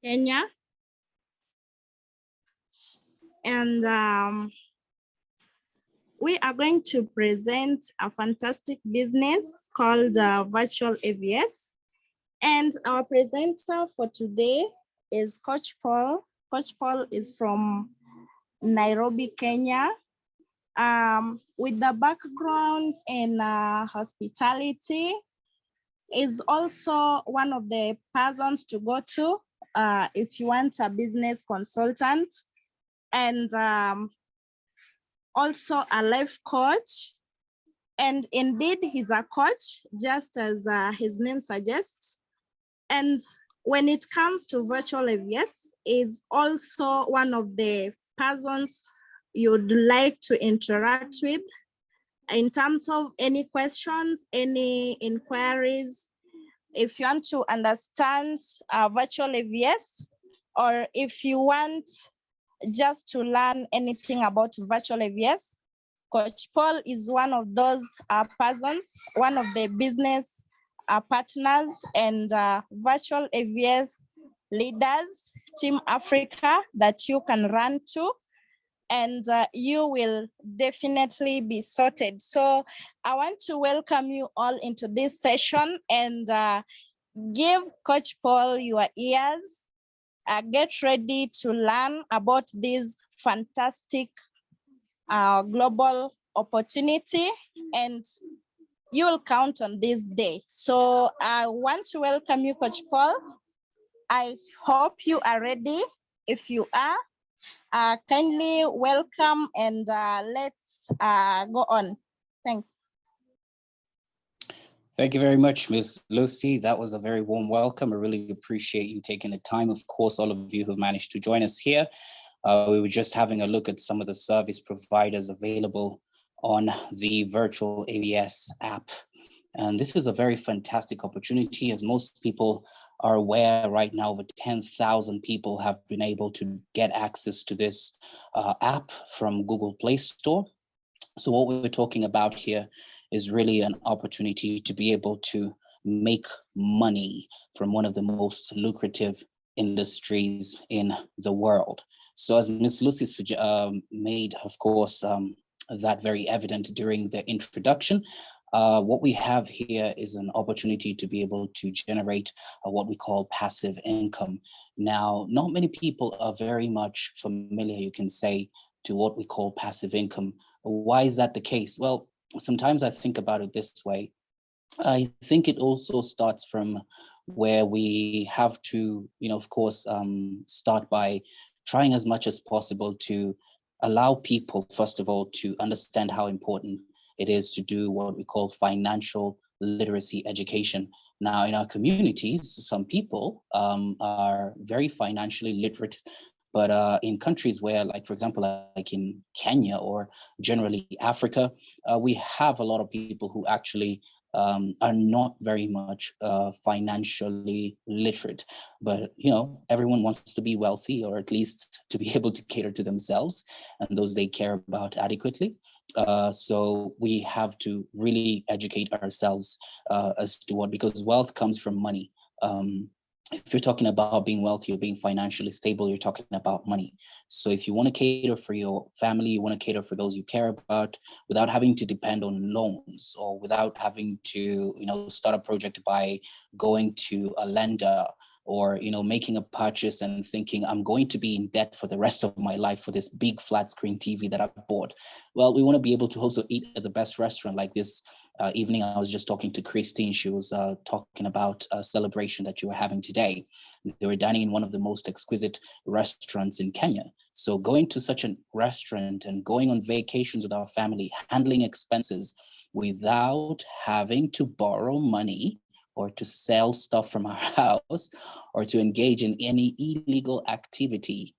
Kenya. And we are going to present a fantastic business called Virtual AVS. And our presenter for today is Coach Paul. Coach Paul is from Nairobi, Kenya, with the background in hospitality. Is also one of the persons to go to if you want a business consultant, and also a life coach. And indeed, he's a coach, just as his name suggests. And when it comes to virtual AVS, is also one of the persons you'd like to interact with in terms of any questions, any inquiries. If you want to understand virtual AVS, or if you want just to learn anything about virtual AVS, Coach Paul is one of those persons, one of the business partners and virtual AVS leaders, Team Africa, that you can run to, and you will definitely be sorted. So I want to welcome you all into this session and give Coach Paul your ears. Get ready to learn about this fantastic global opportunity, and you will count on this day. So I want to welcome you, Coach Paul. I hope you are ready. If you are, kindly welcome, and let's go on. Thanks. Thank you very much, Ms. Lucy. That was a very warm welcome. I really appreciate you taking the time. Of course, all of you who have managed to join us here. We were just having a look at some of the service providers available on the Virtual AVS app. And this is a very fantastic opportunity. As most people are aware right now, over 10,000 people have been able to get access to this app from Google Play Store. So what we're talking about here is really an opportunity to be able to make money from one of the most lucrative industries in the world. So as Ms. Lucy made, of course, that very evident during the introduction, what we have here is an opportunity to be able to generate what we call passive income. Now, not many people are very much familiar, you can say, to what we call passive income. Why is that the case? Well, sometimes I think about it this way. I think it also starts from where we have to, of course, start by trying as much as possible to allow people, first of all, to understand how important it is to do what we call financial literacy education. Now, in our communities, some people are very financially literate, but in countries where, like, for example, like in Kenya or generally Africa, we have a lot of people who actually are not very much financially literate. But, everyone wants to be wealthy, or at least to be able to cater to themselves and those they care about adequately. So we have to really educate ourselves as to what, because wealth comes from money. If you're talking about being wealthy or being financially stable, you're talking about money. So if you want to cater for your family, you want to cater for those you care about without having to depend on loans, or without having to, start a project by going to a lender, or, making a purchase and thinking, I'm going to be in debt for the rest of my life for this big flat screen TV that I've bought. Well, we want to be able to also eat at the best restaurant. Like this evening, I was just talking to Christine. She was talking about a celebration that you were having today. They were dining in one of the most exquisite restaurants in Kenya. So going to such a restaurant and going on vacations with our family, handling expenses without having to borrow money, or to sell stuff from our house, or to engage in any illegal activity,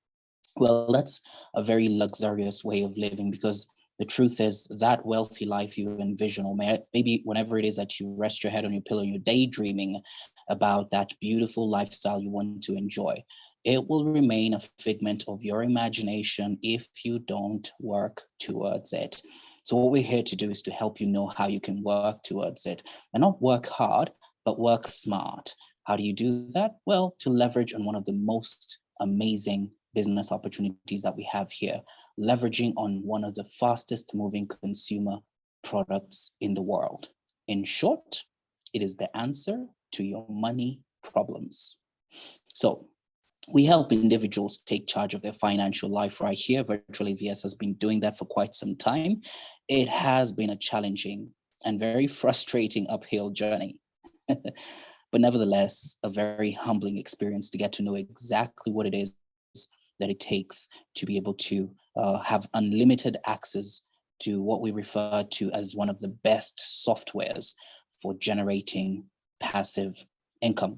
well, that's a very luxurious way of living, because the truth is that wealthy life you envision, or maybe whenever it is that you rest your head on your pillow, you're daydreaming about that beautiful lifestyle you want to enjoy, it will remain a figment of your imagination if you don't work towards it. So what we're here to do is to help you know how you can work towards it, and not work hard, but work smart. How do you do that? Well, to leverage on one of the most amazing business opportunities that we have here, leveraging on one of the fastest moving consumer products in the world. In short, it is the answer to your money problems. So we help individuals take charge of their financial life right here. Virtual AVS has been doing that for quite some time. It has been a challenging and very frustrating uphill journey. But nevertheless, a very humbling experience to get to know exactly what it is that it takes to be able to have unlimited access to what we refer to as one of the best softwares for generating passive income.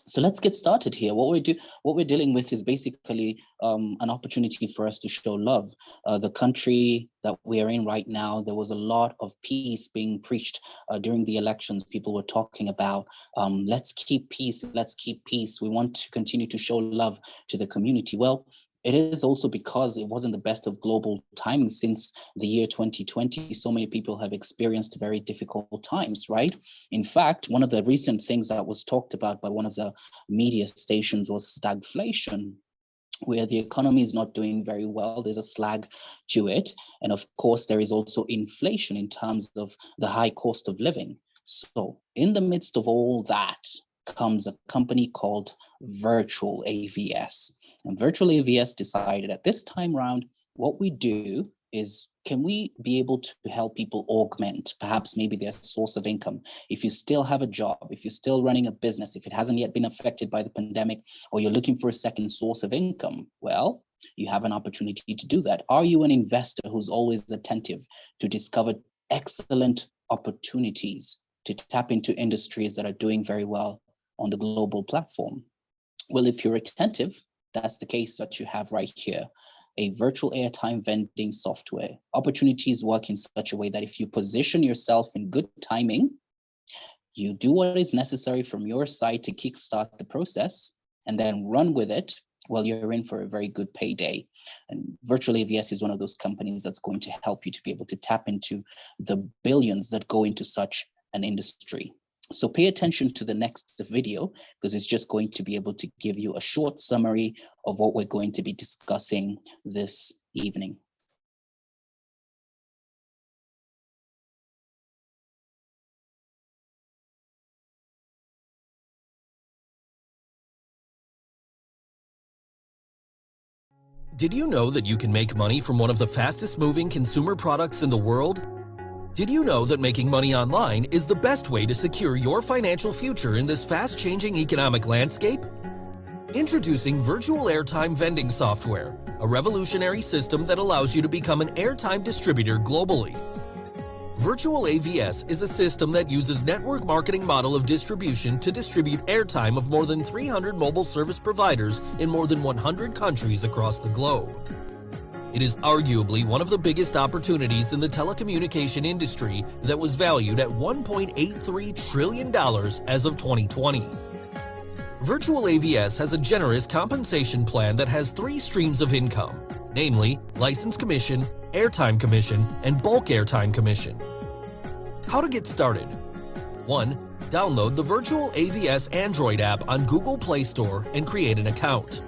So let's get started here. What we're dealing with is basically an opportunity for us to show love. The country that we are in right now, there was a lot of peace being preached during the elections. People were talking about, let's keep peace, let's keep peace. We want to continue to show love to the community. Well, it is also because it wasn't the best of global timing. Since the year 2020, so many people have experienced very difficult times, right? In fact, one of the recent things that was talked about by one of the media stations was stagflation, where the economy is not doing very well. There's a slag to it. And of course, there is also inflation in terms of the high cost of living. So in the midst of all that comes a company called Virtual AVS. And Virtual AVS decided at this time round, what we do is, can we be able to help people augment perhaps maybe their source of income? If you still have a job, if you're still running a business, if it hasn't yet been affected by the pandemic, or you're looking for a second source of income, well, you have an opportunity to do that. Are you an investor who's always attentive to discover excellent opportunities to tap into industries that are doing very well on the global platform? Well, if you're attentive, that's the case that you have right here. A virtual airtime vending software. Opportunities work in such a way that if you position yourself in good timing, you do what is necessary from your side to kickstart the process and then run with it, well, you're in for a very good payday. And Virtual AVS is one of those companies that's going to help you to be able to tap into the billions that go into such an industry. So pay attention to the next video, because it's just going to be able to give you a short summary of what we're going to be discussing this evening. Did you know that you can make money from one of the fastest moving consumer products in the world? Did you know that making money online is the best way to secure your financial future in this fast-changing economic landscape? Introducing Virtual Airtime Vending Software, a revolutionary system that allows you to become an airtime distributor globally. Virtual AVS is a system that uses network marketing model of distribution to distribute airtime of more than 300 mobile service providers in more than 100 countries across the globe. It is arguably one of the biggest opportunities in the telecommunication industry that was valued at $1.83 trillion as of 2020. Virtual AVS has a generous compensation plan that has 3 streams of income, namely license commission, airtime commission, and bulk airtime commission. How to get started? 1. Download the Virtual AVS Android app on Google Play Store and create an account.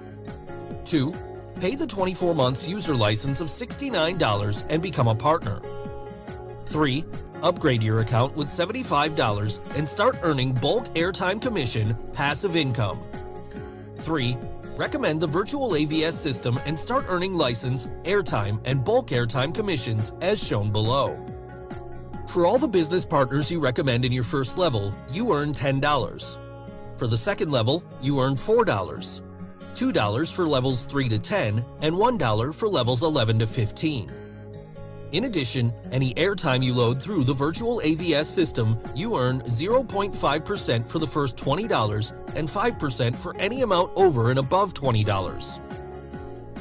2. Pay the 24 months user license of $69 and become a partner. 3. Upgrade your account with $75 and start earning bulk airtime commission passive income. 3. Recommend the Virtual AVS system and start earning license, airtime, and bulk airtime commissions as shown below. For all the business partners you recommend in your first level, you earn $10. For the second level, you earn $4. $2 for levels 3 to 10, and $1 for levels 11 to 15. In addition, any airtime you load through the Virtual AVS system, you earn 0.5% for the first $20 and 5% for any amount over and above $20.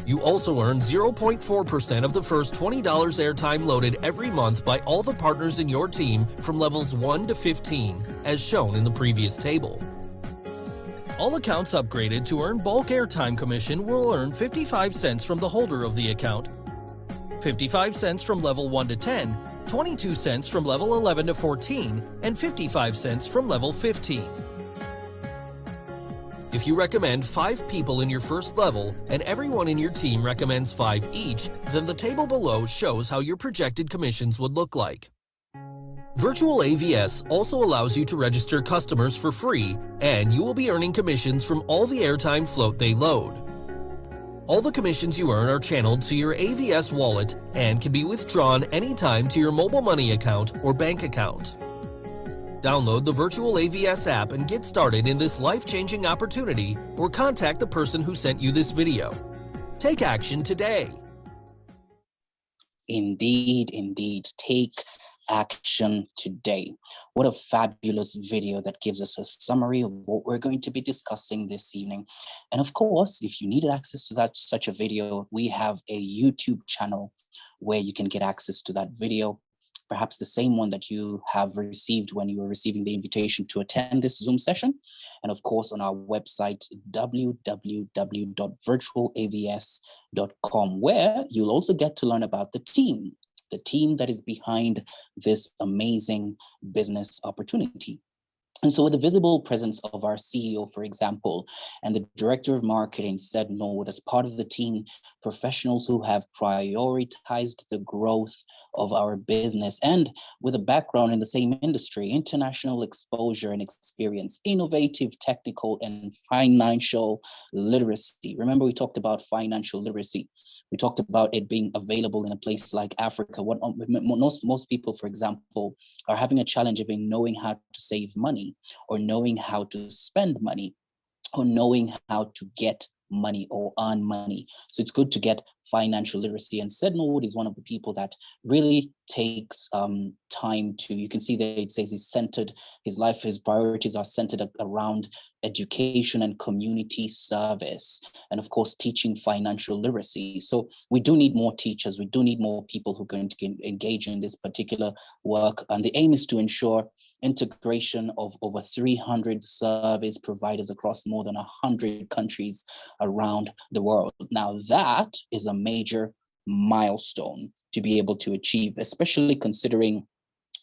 You also earn 0.4% of the first $20 airtime loaded every month by all the partners in your team from levels 1 to 15, as shown in the previous table. All accounts upgraded to earn bulk airtime commission will earn 55 cents from the holder of the account, 55 cents from level 1 to 10, 22 cents from level 11 to 14, and 55 cents from level 15. If you recommend 5 people in your first level and everyone in your team recommends 5 each, then the table below shows how your projected commissions would look like. Virtual AVS also allows you to register customers for free, and you will be earning commissions from all the airtime float they load. All the commissions you earn are channeled to your AVS wallet and can be withdrawn anytime to your mobile money account or bank account. Download the Virtual AVS app and get started in this life-changing opportunity, or contact the person who sent you this video. Take action today. Indeed, indeed. Take action today. What a fabulous video that gives us a summary of what we're going to be discussing this evening. And of course, if you needed access to such a video, we have a YouTube channel where you can get access to that video. Perhaps the same one that you have received when you were receiving the invitation to attend this Zoom session. And of course, on our website, www.virtualavs.com, where you'll also get to learn about the team that is behind this amazing business opportunity. And so with the visible presence of our CEO, for example, and the director of marketing, said Norwood, as part of the team, professionals who have prioritized the growth of our business, and with a background in the same industry, international exposure and experience, innovative, technical, and financial literacy. Remember, we talked about financial literacy. We talked about it being available in a place like Africa. What most people, for example, are having a challenge of knowing how to save money, or knowing how to spend money, or knowing how to get money or earn money. So it's good to get financial literacy. And Sid Norwood is one of the people that really takes time to, you can see that it says he's centered, his life, his priorities are centered around education and community service, and of course, teaching financial literacy. So we do need more teachers. We do need more people who are going to engage in this particular work. And the aim is to ensure integration of over 300 service providers across more than 100 countries around the world. Now, that is a major milestone to be able to achieve, especially considering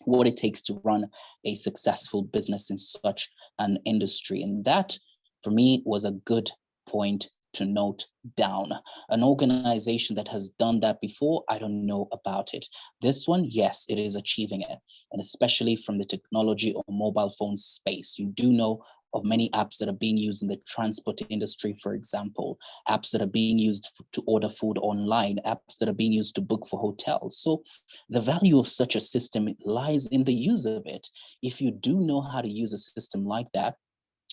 what it takes to run a successful business in such an industry. And that, for me, was a good point to note down. An organization that has done that before, I don't know about it. This one, yes, it is achieving it. And especially from the technology or mobile phone space. You do know of many apps that are being used in the transport industry, for example, apps that are being used to order food online, apps that are being used to book for hotels. So the value of such a system lies in the use of it. If you do know how to use a system like that,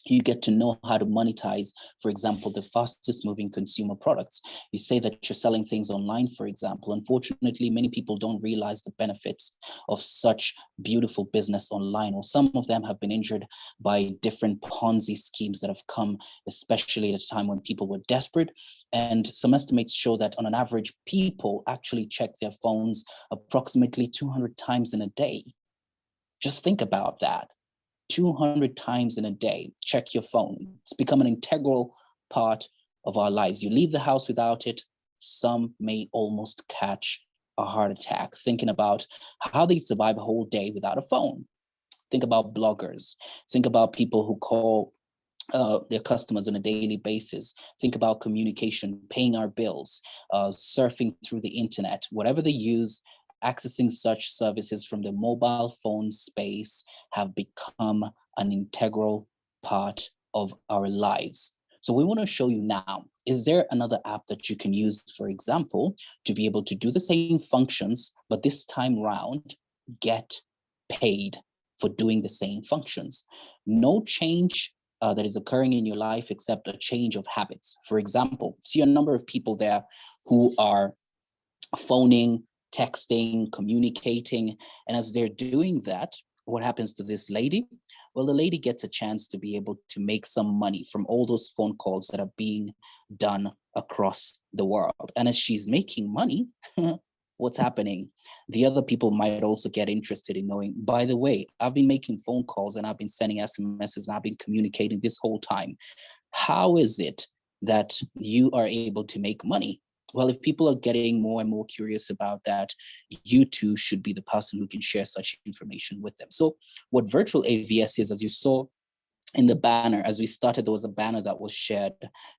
you get to know how to monetize, for example, the fastest moving consumer products. You say that you're selling things online, for example. Unfortunately, many people don't realize the benefits of such beautiful business online, or some of them have been injured by different Ponzi schemes that have come, especially at a time when people were desperate. And some estimates show that on an average, people actually check their phones approximately 200 times in a day. Just think about that. 200 times in a day, check your phone. It's become an integral part of our lives. You leave the house without it, some may almost catch a heart attack, thinking about how they survive a whole day without a phone. Think about bloggers. Think about people who call their customers on a daily basis. Think about communication, paying our bills, surfing through the internet, whatever they use. Accessing such services from the mobile phone space have become an integral part of our lives. So we want to show you now, is there another app that you can use, for example, to be able to do the same functions, but this time round, get paid for doing the same functions? No change that is occurring in your life except a change of habits. For example, see a number of people there who are phoning, texting, communicating. And as they're doing that, what happens to this lady? Well, the lady gets a chance to be able to make some money from all those phone calls that are being done across the world. And as she's making money, what's happening? The other people might also get interested in knowing, by the way, I've been making phone calls and I've been sending SMSs and I've been communicating this whole time. How is it that you are able to make money? Well, if people are getting more and more curious about that, you too should be the person who can share such information with them. So what Virtual AVS is, as you saw in the banner, as we started, there was a banner that was shared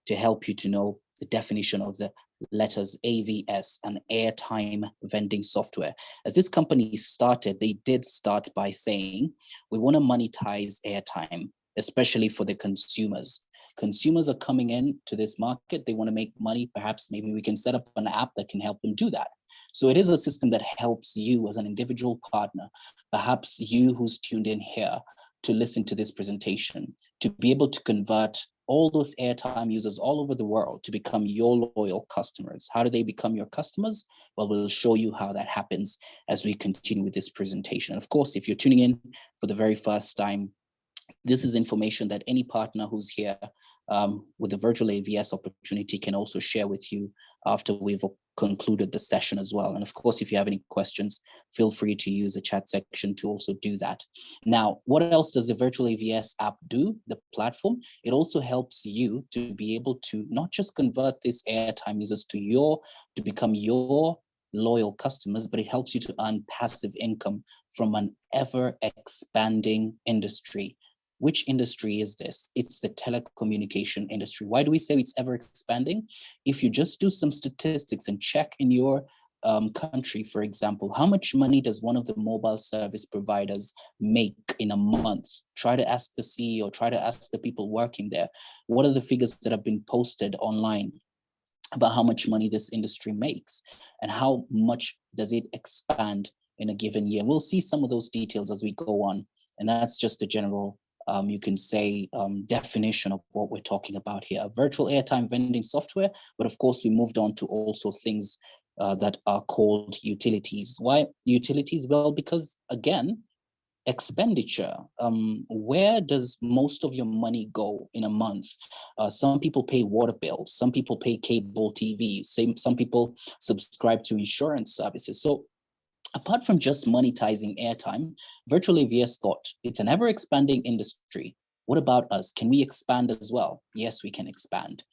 to help you to know the definition of the letters AVS and Airtime vending software. As this company started, they did start by saying, we want to monetize airtime, especially for the consumers. Consumers are coming in to this market. They want to make money. Perhaps maybe we can set up an app that can help them do that. So it is a system that helps you as an individual partner, perhaps you who's tuned in here to listen to this presentation, to be able to convert all those airtime users all over the world to become your loyal customers. How do they become your customers? Well, we'll show you how that happens as we continue with this presentation. And of course, if you're tuning in for the very first time, this is information that any partner who's here with the virtual AVS opportunity can also share with you after we've concluded the session as well. And of course, if you have any questions, feel free to use the chat section to also do that. Now, what else does the virtual AVS app do, the platform? It also helps you to be able to not just convert these airtime users to become your loyal customers, but it helps you to earn passive income from an ever expanding industry. Which industry is this? It's the telecommunication industry. Why do we say it's ever expanding? If you just do some statistics and check in your country, for example, how much money does one of the mobile service providers make in a month? Try to ask the CEO, try to ask the people working there. What are the figures that have been posted online about how much money this industry makes and how much does it expand in a given year? We'll see some of those details as we go on. And that's just a general you can say definition of what we're talking about here. Virtual airtime vending software, but of course we moved on to also things that are called utilities. Why utilities? Well, because again, expenditure. Where does most of your money go in a month? Some people pay water bills, some people pay cable TV, some people subscribe to insurance services. So apart from just monetizing airtime, Virtual AVS thought it's an ever-expanding industry. What about us? Can we expand as well? Yes, we can expand.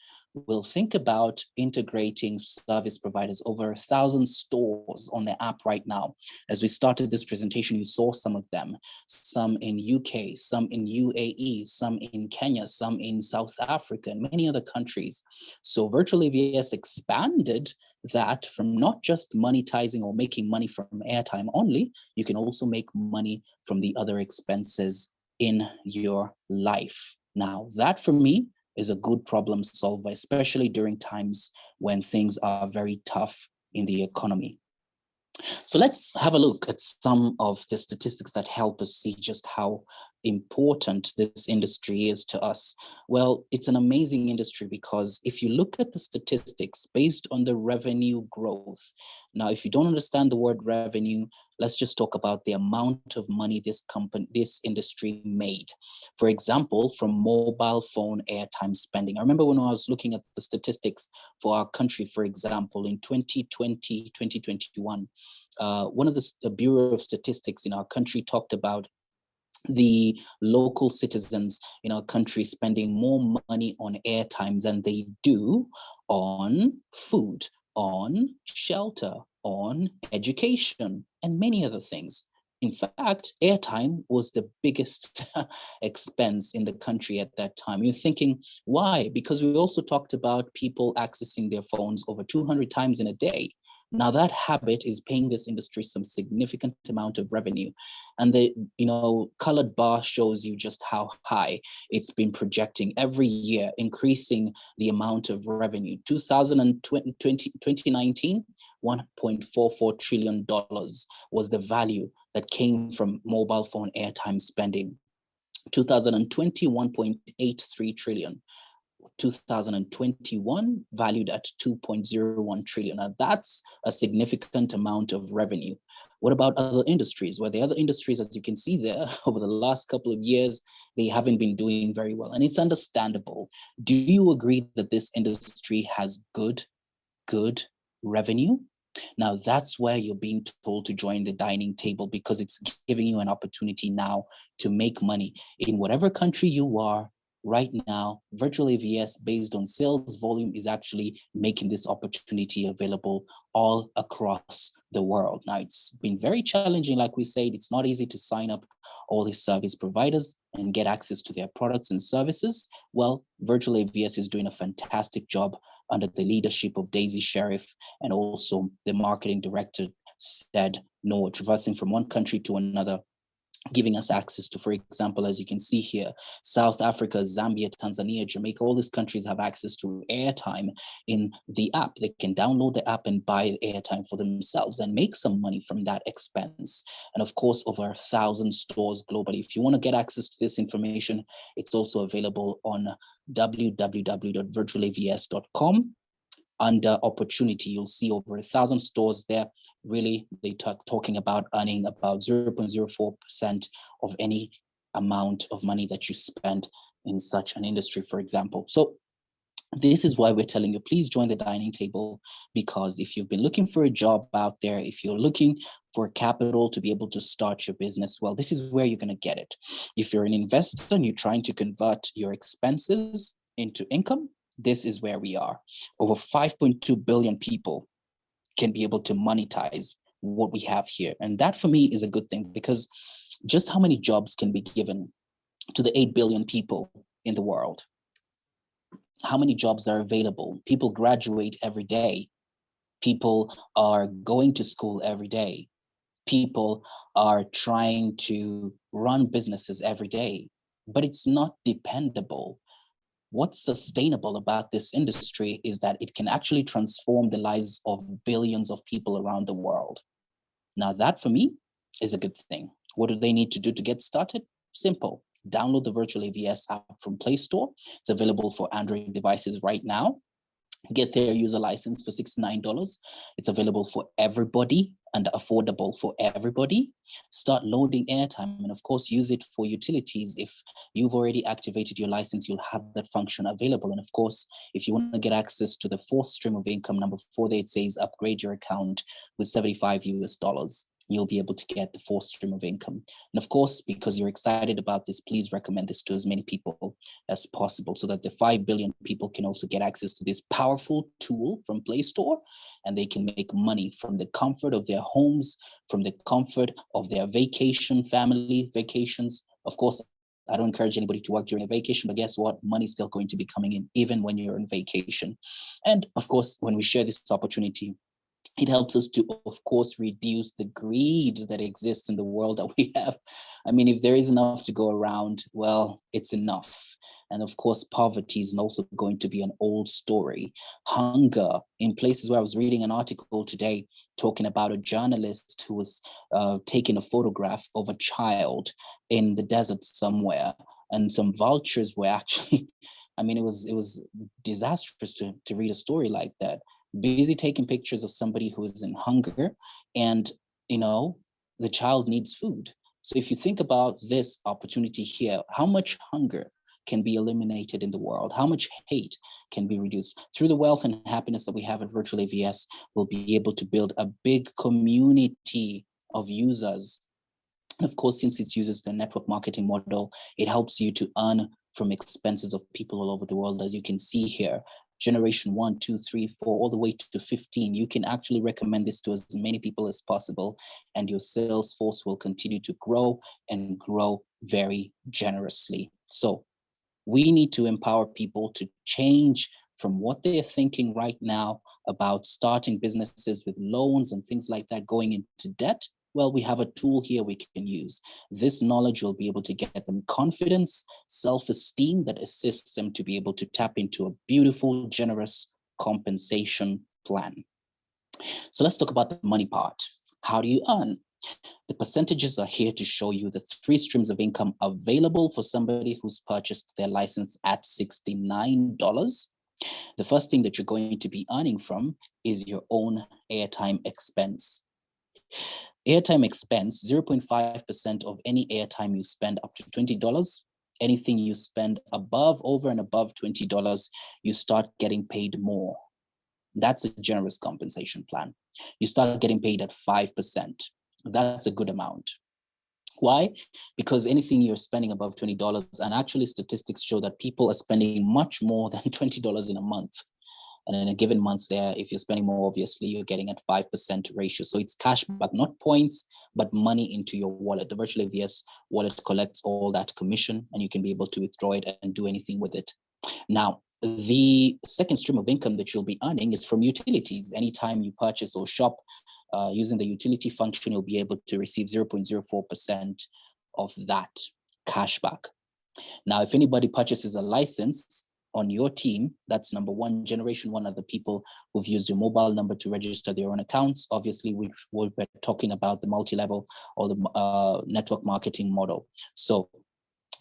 We'll think about integrating service providers, over 1,000 stores on the app right now. As we started this presentation, you saw some of them, some in UK, some in UAE, some in Kenya, some in South Africa, and many other countries. So Virtual AVS expanded that from not just monetizing or making money from airtime only, you can also make money from the other expenses in your life. Now, that for me is a good problem solver, especially during times when things are very tough in the economy. So let's have a look at some of the statistics that help us see just how important this industry is to us. Well, it's an amazing industry because if you look at the statistics based on the revenue growth, now if you don't understand the word revenue, let's just talk about the amount of money this industry made. For example, from mobile phone airtime spending. I remember when I was looking at the statistics for our country, for example, in 2020, 2021, one of the Bureau of Statistics in our country talked about the local citizens in our country spending more money on airtime than they do on food, on shelter, on education, and many other things. In fact, airtime was the biggest expense in the country at that time. You're thinking, why? Because we also talked about people accessing their phones over 200 times in a day. Now that habit is paying this industry some significant amount of revenue. And the colored bar shows you just how high it's been projecting every year, increasing the amount of revenue. 2019, $1.44 trillion was the value that came from mobile phone airtime spending. 2020, 1.83 trillion. 2021 valued at 2.01 trillion. Now that's a significant amount of revenue. What about other industries? Well, the other industries, as you can see there, over the last couple of years, they haven't been doing very well. And it's understandable. Do you agree that this industry has good revenue? Now that's where you're being told to join the dining table, because it's giving you an opportunity now to make money in whatever country you are, right now, Virtual AVS, based on sales volume, is actually making this opportunity available all across the world. Now, it's been very challenging. Like we said, it's not easy to sign up all these service providers and get access to their products and services. Well, Virtual AVS is doing a fantastic job under the leadership of Daisy Sheriff, and also the marketing director said, no, traversing from one country to another, giving us access to, for example, as you can see here, South Africa, Zambia, Tanzania, Jamaica, all these countries have access to Airtime in the app. They can download the app and buy Airtime for themselves and make some money from that expense. And of course, over 1,000 stores globally. If you want to get access to this information, it's also available on www.virtualavs.com. Under opportunity, you'll see over 1,000 stores there. Really, they talking about earning about 0.04% of any amount of money that you spend in such an industry, for example. So this is why we're telling you, please join the dining table, because if you've been looking for a job out there, if you're looking for capital to be able to start your business, well, this is where you're going to get it. If you're an investor and you're trying to convert your expenses into income, this is where we are. Over 5.2 billion people can be able to monetize what we have here. And that for me is a good thing, because just how many jobs can be given to the 8 billion people in the world? How many jobs are available? People graduate every day. People are going to school every day. People are trying to run businesses every day, but it's not dependable. What's sustainable about this industry is that it can actually transform the lives of billions of people around the world. Now, that for me is a good thing. What do they need to do to get started? Simple. Download the Virtual AVS app from Play Store. It's available for Android devices right now. Get their user license for $69. It's available for everybody and affordable for everybody. Start loading Airtime, and of course, use it for utilities. If you've already activated your license, you'll have that function available. And of course, if you want to get access to the fourth stream of income, number 4 there, it says upgrade your account with $75. You'll be able to get the fourth stream of income. And of course, because you're excited about this, please recommend this to as many people as possible, so that the 5 billion people can also get access to this powerful tool from Play Store, and they can make money from the comfort of their homes, from the comfort of their vacation, family vacations. Of course, I don't encourage anybody to work during a vacation, but guess what? Money's still going to be coming in even when you're on vacation. And of course, when we share this opportunity, it helps us to, of course, reduce the greed that exists in the world that we have. I mean, if there is enough to go around, well, it's enough. And of course, poverty is also going to be an old story. Hunger in places where I was reading an article today talking about a journalist who was taking a photograph of a child in the desert somewhere, and some vultures were actually, I mean, it was disastrous to read a story like that. Busy taking pictures of somebody who is in hunger, and the child needs food. So if you think about this opportunity here, how much hunger can be eliminated in the world? How much hate can be reduced? Through the wealth and happiness that we have at Virtual AVS, we'll be able to build a big community of users. And of course, since it uses the network marketing model, it helps you to earn from expenses of people all over the world. As you can see here, generation 1, 2, 3, 4, all the way to 15. You can actually recommend this to as many people as possible, and your sales force will continue to grow and grow very generously. So we need to empower people to change from what they're thinking right now about starting businesses with loans and things like that, going into debt. Well, we have a tool here we can use. This knowledge will be able to get them confidence, self-esteem that assists them to be able to tap into a beautiful, generous compensation plan. So let's talk about the money part. How do you earn? The percentages are here to show you the 3 streams of income available for somebody who's purchased their license at $69. The first thing that you're going to be earning from is your own airtime expense. Airtime expense, 0.5% of any airtime you spend up to $20. Anything you spend over and above $20, you start getting paid more. That's a generous compensation plan. You start getting paid at 5%. That's a good amount. Why? Because anything you're spending above $20, and actually statistics show that people are spending much more than $20 in a month. And in a given month there, if you're spending more, obviously you're getting at 5% ratio. So it's cash back, not points, but money into your wallet. The Virtual AVS wallet collects all that commission, and you can be able to withdraw it and do anything with it. Now, the second stream of income that you'll be earning is from utilities. Anytime you purchase or shop using the utility function, you'll be able to receive 0.04% of that cashback. Now, if anybody purchases a license on your team, that's number one. Generation one are the people who've used your mobile number to register their own accounts. Obviously, we're talking about the multi-level or the network marketing model. So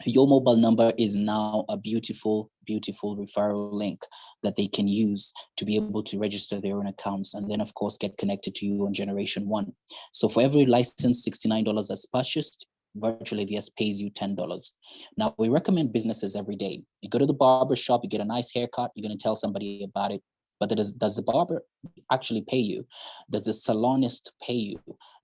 your mobile number is now a beautiful, beautiful referral link that they can use to be able to register their own accounts, and then of course get connected to you on generation one. So for every license, $69 that's purchased, Virtual AVS pays you $10. Now, we recommend businesses every day. You go to the barber shop, you get a nice haircut, you're going to tell somebody about it. But does the barber actually pay you? Does the salonist pay you?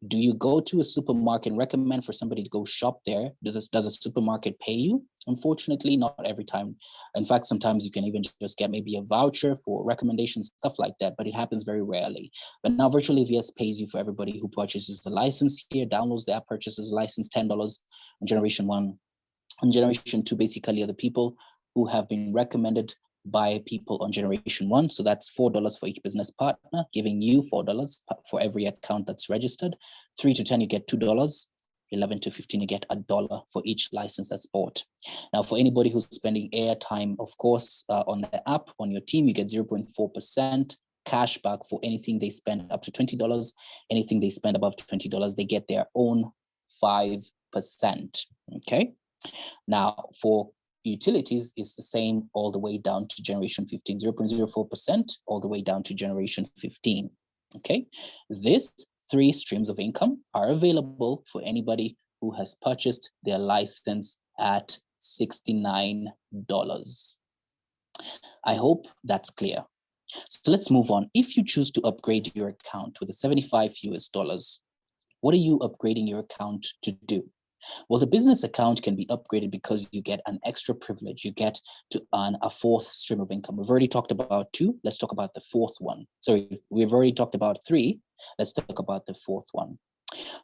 Do you go to a supermarket and recommend for somebody to go shop there? Does a supermarket pay you? Unfortunately, not every time. In fact, sometimes you can even just get maybe a voucher for recommendations, stuff like that, but it happens very rarely. But now Virtual AVS pays you for everybody who purchases the license here, downloads the app, purchases the license, $10 on generation one. On generation two, basically are the people who have been recommended by people on generation one. So that's $4 for each business partner, giving you $4 for every account that's registered. 3 to 10, you get $2. 11 to 15, you get $1 for each license that's bought. Now, for anybody who's spending airtime, of course, on the app, on your team, you get 0.4% cash back for anything they spend up to $20. Anything they spend above $20, they get their own 5%. Okay. Now, for utilities, is the same all the way down to generation 15, 0.04% all the way down to generation 15. Okay, these three streams of income are available for anybody who has purchased their license at $69. I hope that's clear. So let's move on. If you choose to upgrade your account with the $75, what are you upgrading your account to do? Well, the business account can be upgraded because you get an extra privilege. You get to earn a fourth stream of income. We've already talked about two. Let's talk about the fourth one. Sorry, we've already talked about three. Let's talk about the fourth one.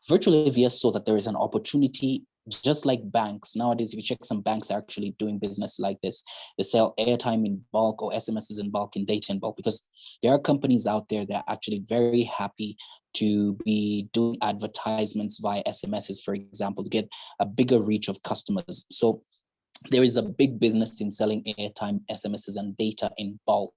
Virtual AVS saw that there is an opportunity, just like banks. Nowadays, if you check, some banks are actually doing business like this. They sell airtime in bulk or SMSs in bulk and data in bulk, because there are companies out there that are actually very happy to be doing advertisements via SMSs, for example, to get a bigger reach of customers. So there is a big business in selling airtime, SMSs, and data in bulk.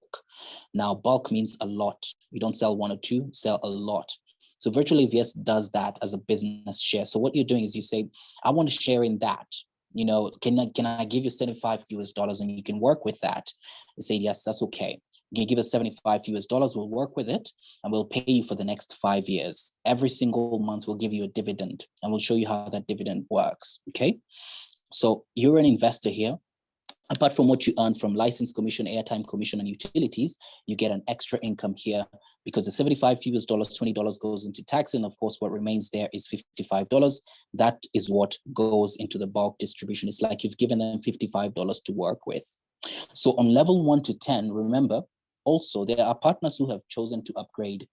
Now, bulk means a lot. We don't sell one or two, sell a lot. So Virtual AVS does that as a business share. So what you're doing is you say, I want to share in that. You know, can I give you $75 and you can work with that? They say, yes, that's okay. You can give us $75, we'll work with it and we'll pay you for the next 5 years. Every single month we'll give you a dividend and we'll show you how that dividend works, okay? So you're an investor here. Apart from what you earn from license commission, airtime commission, and utilities, you get an extra income here because the $75, $20 goes into tax. And of course, what remains there is $55. That is what goes into the bulk distribution. It's like you've given them $55 to work with. So on level 1 to 10, remember, also, there are partners who have chosen to upgrade.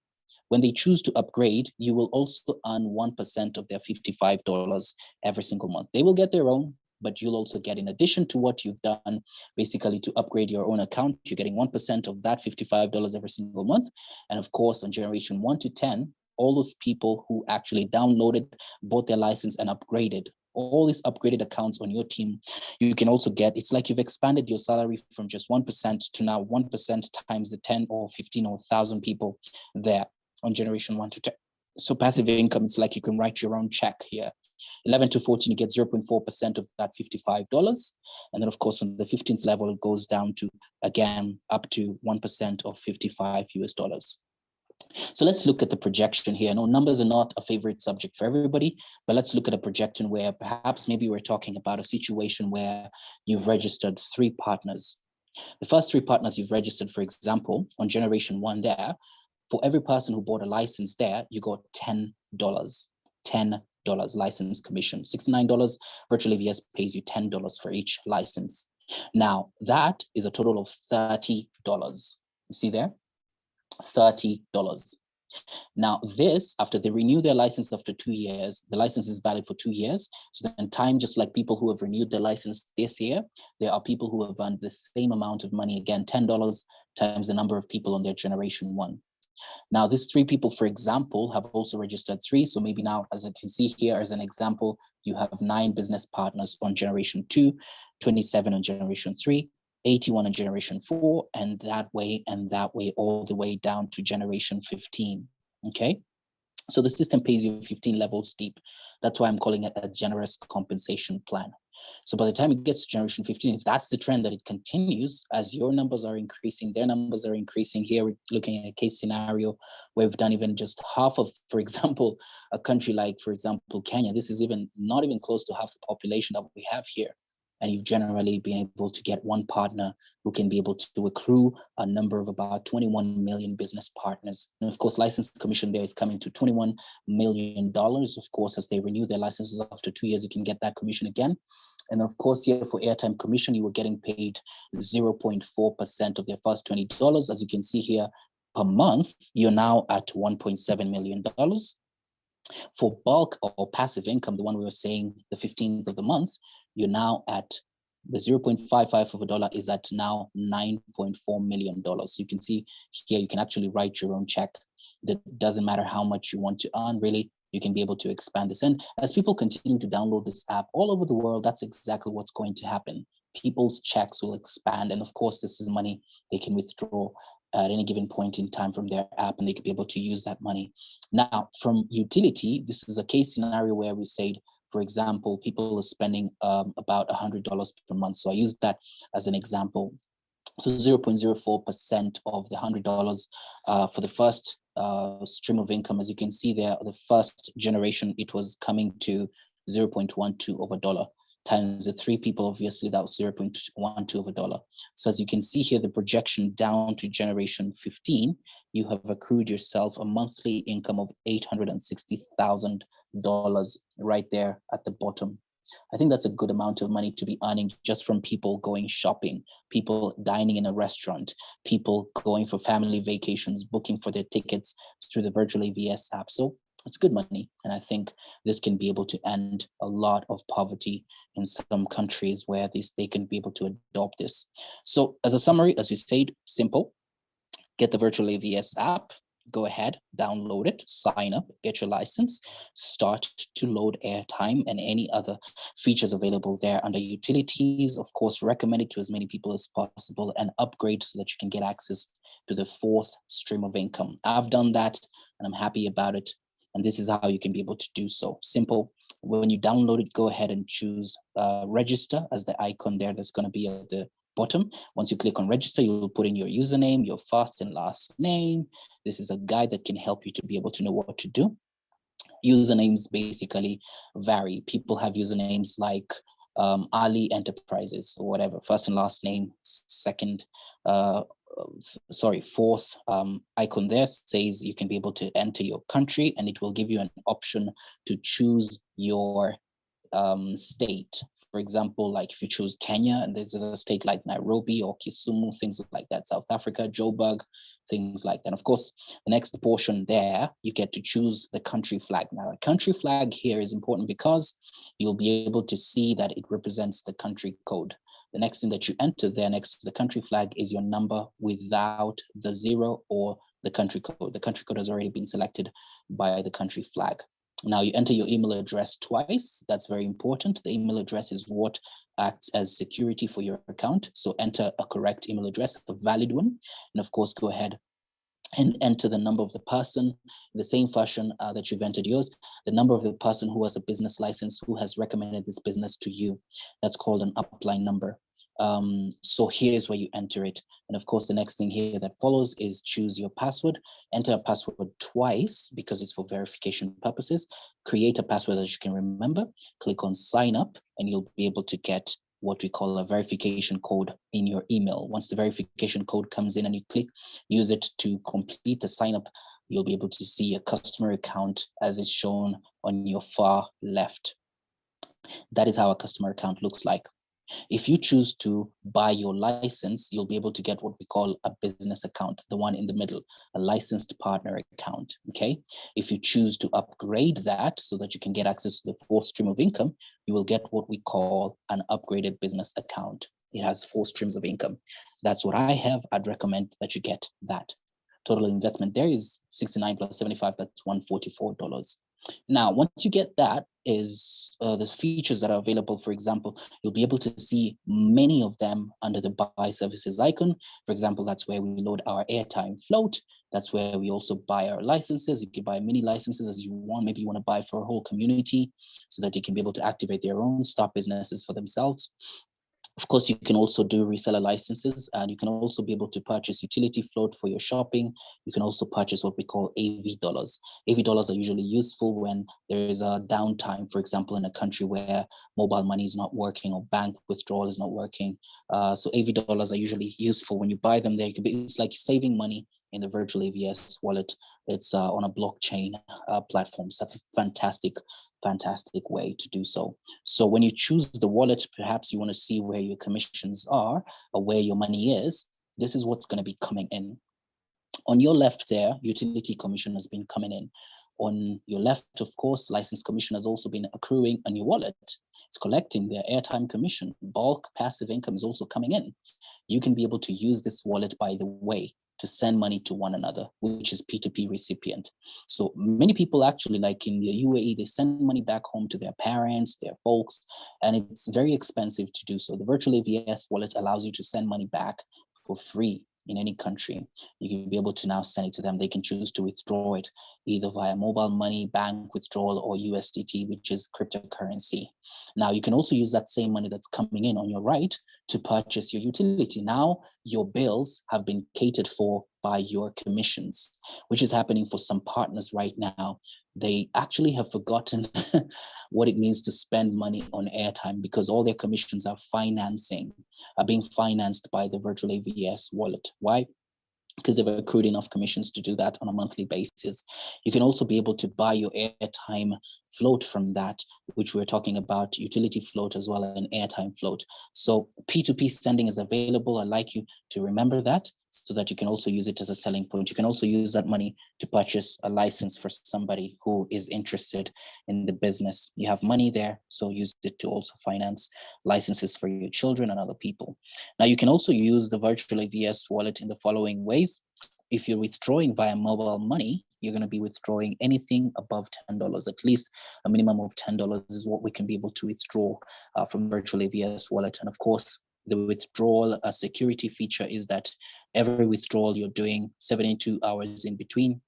When they choose to upgrade, you will also earn 1% of their $55 every single month. They will get their own, but you'll also get, in addition to what you've done, basically to upgrade your own account, you're getting 1% of that $55 every single month. And of course, on generation 1 to 10, all those people who actually downloaded, bought their license and upgraded, all these upgraded accounts on your team, you can also get, it's like you've expanded your salary from just 1% to now 1% times the 10 or 15 or 1,000 people there on generation 1 to 10. So passive income, it's like you can write your own check here. 11 to 14, you get 0.4% of that $55. And then of course, on the 15th level, it goes down to, again, up to 1% of $55. So let's look at the projection here. No, numbers are not a favorite subject for everybody, but let's look at a projection where perhaps maybe we're talking about a situation where you've registered 3 partners. The first 3 partners you've registered, for example, on generation 1 there, for every person who bought a license there, you got $10. $10. license commission. $69, Virtual AVS pays you $10 for each license. Now, that is a total of $30. You see there? $30. Now this, after they renew their license after 2 years, the license is valid for 2 years. So then time, just like people who have renewed their license this year, there are people who have earned the same amount of money, again, $10 times the number of people on their generation 1. Now, these 3 people, for example, have also registered 3. So maybe now, as you can see here, as an example, you have 9 business partners on generation 2, 27 on generation 3, 81 on generation 4, and that way, all the way down to generation 15, okay? So the system pays you 15 levels deep. That's why I'm calling it a generous compensation plan. So by the time it gets to generation 15, if that's the trend that it continues, as your numbers are increasing, their numbers are increasing. Here we're looking at a case scenario where we've done even just half of, for example, a country like, for example, Kenya. This is even not even close to half the population that we have here. And you've generally been able to get one partner who can be able to accrue a number of about 21 million business partners. And of course, license commission there is coming to $21 million. Of course, as they renew their licenses after 2 years, you can get that commission again. And of course, here for Airtime commission, you were getting paid 0.4% of their first $20. As you can see here, per month, you're now at $1.7 million. For bulk or passive income, the one we were saying, the 15th of the month, you're now at the 0.55 of a dollar is at now $9.4 million. So you can see here, you can actually write your own check. That doesn't matter how much you want to earn, really, you can be able to expand this. And as people continue to download this app all over the world, that's exactly what's going to happen. People's checks will expand. And of course, this is money they can withdraw at any given point in time from their app, and they could be able to use that money. Now, from utility, this is a case scenario where we said, for example, people are spending about $100 per month. So I used that as an example. So 0.04% of the $100 for the first stream of income. As you can see there, the first generation, it was coming to 0.12 of a dollar. Times the 3 people, obviously that was 0.12 of a dollar. So as you can see here, the projection down to generation 15, you have accrued yourself a monthly income of $860,000 right there at the bottom. I think that's a good amount of money to be earning just from people going shopping, people dining in a restaurant, people going for family vacations, booking for their tickets through the Virtual AVS app. So it's good money. And I think this can be able to end a lot of poverty in some countries where they can be able to adopt this. So as a summary, as we said, simple, get the Virtual AVS app, go ahead, download it, sign up, get your license, start to load Airtime and any other features available there under utilities. Of course, recommend it to as many people as possible and upgrade so that you can get access to the 4th stream of income. I've done that and I'm happy about it. And this is how you can be able to do so. Simple. When you download it, go ahead and choose register as the icon there that's going to be at the bottom. Once you click on register, you will put in your username, your first and last name. This is a guide that can help you to be able to know what to do. Usernames basically vary. People have usernames like Ali Enterprises or whatever, first and last name, fourth icon there says you can be able to enter your country, and it will give you an option to choose your state. For example, like if you choose Kenya, and there's a state like Nairobi or Kisumu, things like that, South Africa, Joburg, things like that. Of course, the next portion there, you get to choose the country flag. Now, a country flag here is important because you'll be able to see that it represents the country code. The next thing that you enter there next to the country flag is your number without the 0 or the country code. The country code has already been selected by the country flag. Now you enter your email address twice. That's very important. The email address is what acts as security for your account. So enter a correct email address, a valid one. And of course, go ahead and enter the number of the person in the same fashion that you've entered yours, the number of the person who has a business license, who has recommended this business to you. That's called an upline number. So here's where you enter it. And of course, the next thing here that follows is choose your password. Enter a password twice because it's for verification purposes. Create a password that you can remember. Click on sign up and you'll be able to get what we call a verification code in your email. Once the verification code comes in and you click, use it to complete the sign up you'll be able to see a customer account as is shown on your far left. That is how a customer account looks like. If you choose to buy your license, you'll be able to get what we call a business account, the one in the middle, a licensed partner account, okay? If you choose to upgrade that so that you can get access to the fourth stream of income, you will get what we call an upgraded business account. It has 4 streams of income. That's what I have. I'd recommend that you get that. Total investment there is 69 plus 75, that's $144. Now, once you get that, is the features that are available. For example, you'll be able to see many of them under the buy services icon. For example, that's where we load our airtime float. That's where we also buy our licenses. You can buy many licenses as you want. Maybe you want to buy for a whole community so that you can be able to activate their own, start businesses for themselves. Of course, you can also do reseller licenses, and you can also be able to purchase utility float for your shopping. You can also purchase what we call AV dollars. AV dollars are usually useful when there is a downtime, for example, in a country where mobile money is not working or bank withdrawal is not working. So AV dollars are usually useful when you buy them there. It's like saving money in the Virtual AVS wallet. It's on a blockchain platform. So that's a fantastic way to do so. So when you choose the wallet, perhaps you want to see where your commissions are or where your money is. This is what's going to be coming in. On your left there, utility commission has been coming in. On your left, of course, license commission has also been accruing on your wallet. It's collecting their airtime commission. Bulk passive income is also coming in. You can be able to use this wallet, by the way, to send money to one another, which is P2P recipient. So many people actually, like in the UAE, they send money back home to their parents, their folks, and it's very expensive to do so. The Virtual AVS wallet allows you to send money back for free in any country. You can be able to now send it to them. They can choose to withdraw it either via mobile money, bank withdrawal, or USDT, which is cryptocurrency. Now, you can also use that same money that's coming in on your right to purchase your utility. Now, your bills have been catered for by your commissions, which is happening for some partners right now. They actually have forgotten what it means to spend money on airtime because all their commissions are being financed by the Virtual AVS wallet. Why? Because they've accrued enough commissions to do that on a monthly basis. You can also be able to buy your airtime float from that, which we're talking about, utility float as well, and airtime float. So P2P sending is available. I'd like you to remember that so that you can also use it as a selling point. You can also use that money to purchase a license for somebody who is interested in the business. You have money there, so use it to also finance licenses for your children and other people. Now, you can also use the Virtual AVS wallet in the following ways. If you're withdrawing via mobile money, you're going to be withdrawing anything above $10. At least a minimum of $10 is what we can be able to withdraw from Virtual AVS wallet. And of course, the withdrawal security feature is that every withdrawal you're doing 72 hours in between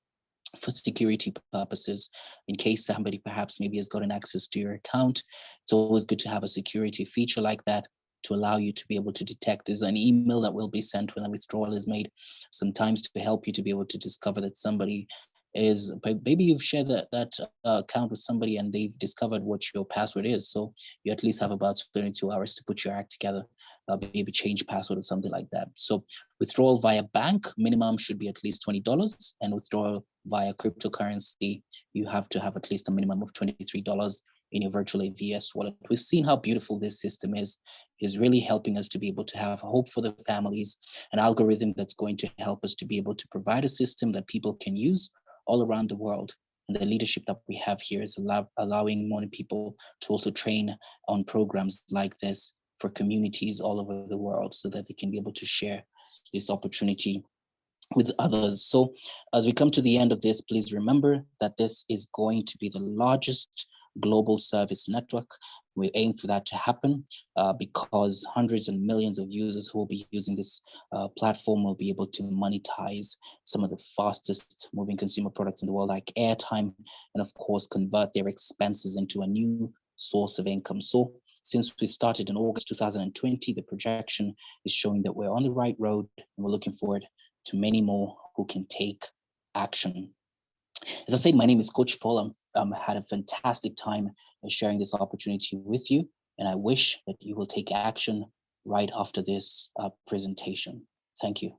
for security purposes, in case somebody perhaps maybe has gotten access to your account. It's always good to have a security feature like that to allow you to be able to detect. There's an email that will be sent when a withdrawal is made, sometimes to help you to be able to discover that somebody is, maybe you've shared that account with somebody and they've discovered what your password is. So you at least have about 32 hours to put your act together, maybe change password or something like that. So withdrawal via bank, minimum should be at least $20, and withdrawal via cryptocurrency, you have to have at least a minimum of $23 in your Virtual AVS wallet. We've seen how beautiful this system is. It is really helping us to be able to have hope for the families, an algorithm that's going to help us to be able to provide a system that people can use all around the world. And the leadership that we have here is allowing more people to also train on programs like this for communities all over the world so that they can be able to share this opportunity with others. So as we come to the end of this, please remember that this is going to be the largest global service network. We aim for that to happen because hundreds and millions of users who will be using this platform will be able to monetize some of the fastest moving consumer products in the world, like airtime, and of course, convert their expenses into a new source of income. So since we started in August 2020, the projection is showing that we're on the right road, and we're looking forward to many more who can take action. As I said, my name is Çøåçh Påül. I had a fantastic time sharing this opportunity with you, and I wish that you will take action right after this presentation. Thank you.